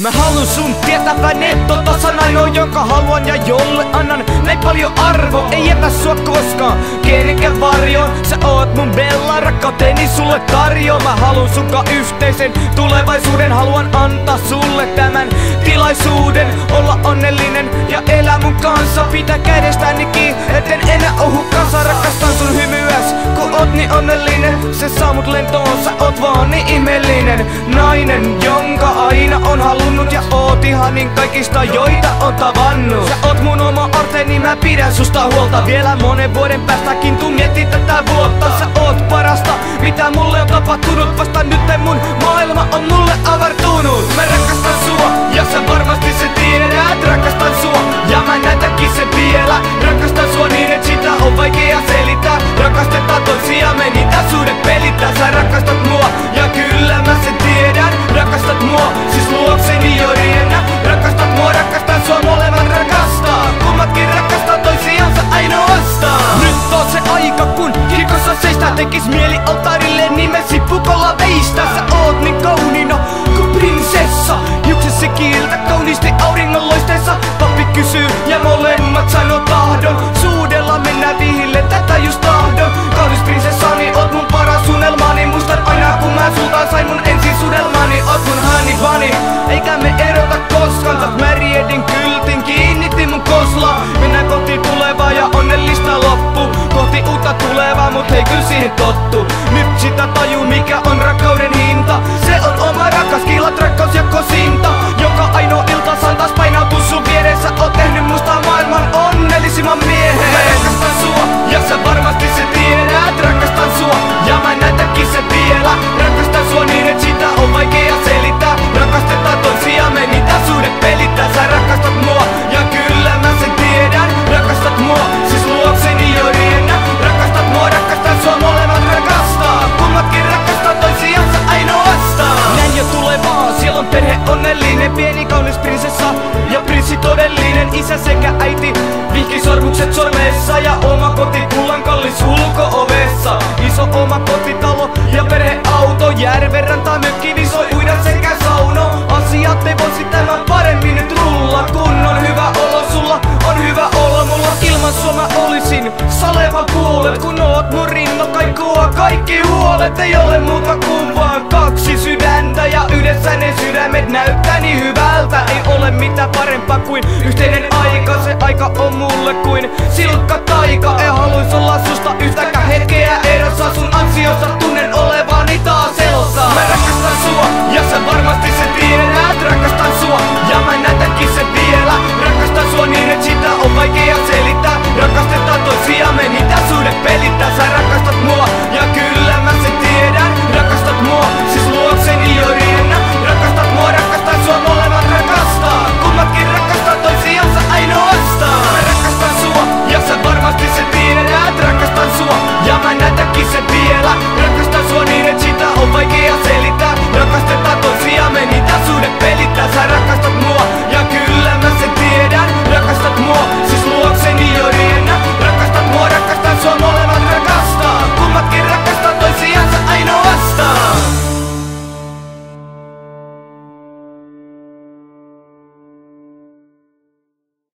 Mä haluun sun tietävän, että tasan ainoa, jonka haluan ja jolle annan näin paljon arvo. Ei jätä sua koskaan kenenkään varjoon. Sä oot mun bella, rakkauteni sulle tarjoa. Mä haluun sunka yhteisen tulevaisuuden. Haluan antaa sulle tämän tilaisuuden olla onnellinen ja elää mun kanssa. Pitää kädestäni kiinni, etten enää ohu kanssa. Rakastan sun hymyäs, kun oot niin onnellinen. Se saa mut lentoon, sä oot vaan niin ihmeellinen nainen, jonka aina on halunnut. Ja oot ihanin kaikista, joita on tavannut. Sä oot mun oma arteeni, mä pidän susta huolta. Vielä monen vuoden päästäkin tuu mietit tätä vuotta. Sä oot parasta, mitä mulle on tapahtunut. Vasta nytten mun maailma on mulle avartunut. Mä rakastan sua, ja sä varmasti se tiedät. Rakastan sua, ja mä näytänkin sen vielä. Rakastan sua niin, et sitä on vaikea selittää. Rakastetaan toisiamme, niitä suhde pelittää. Sä rakastat mua, ja kyllä mä sen tiedän. Rakastat mua, siis luokseni jo riennä. Rakastat mua, rakastan sua, molemmat rakastaa. Kummatkin rakastaa toisiansa ainoastaan. Nyt on se aika, kun kirkossa seistä. Tekis mieli altaarille nimesi pukolla veistä. Sä oot niin kauniina kuin prinsessa. Hiuksesi kiiltä kauniisti auringonloisteessa. Pappi kysyy ja molemmat sanoo tahdon. Suudella mennään vihille, tätä just tahdon. Kaunis prinsessani, oot mun paras unelmani. Muistan aina kun mä sulta sain mun ensin sudelmani. Oot mun honey bunny, eikä me erota koskaan. Sä Marietin kyltin, kiinnitti mun koslaa. Mennään kohti tulevaa ja onnellista loppu. Kohti uutta tulevaa, mut hei kyl siihen tottu. Nyt sitä taju mikä on rakkauden hinta. Se on oma rakas, kiilat rakkaus ja kosinta. Joka ainoa ilta saan taas painautua sun vieressä. Oot tehnyt musta maailman onnellisimman miehen. Mä rakastan sua, ja sä varmasti se tiedät. Rakastan sua, ja mä näytänkin sen vielä. Rakastan sua niin, et sitä on vaikea selittää. Rakastetaan toisiamme, niitä suhde pelittää. Sä rakastat mua, ja kyllä mä sen tiedän. Rakastat mua, siis luokseni jo riennä. Rakastat mua, rakastan sua, molemmat rakastaa. Kummatkin rakastaa toisiansa ainoastaan. Näin jo tulevaa, siellä on perhe onnellinen. Pieni kaunis prinsessa ja prinssi todellinen. Isä sekä äiti, vihkisormukset sormessa. Ja oma koti kullan kallis ulko-ovessa. Iso oma kotitalo ja perheauto. Järvenrantaa mökki visoi uida sekä sauno. Asiat ei voisi tämän paremmin nyt rulla. Kun on hyvä olo, sulla on hyvä olo. Mulla ilman sua mä olisin Saleva puolet. Kun oot mun rinnokaikua kaikki huolet. Ei ole muuta kuin vaan kaksi sydäntä. Ja yhdessä ne sydämet näyttää niin hyvältä. Ei ole mitään parempaa kuin yhteinen aika. Se aika on mulle kuin silkka taika. En haluis olla susta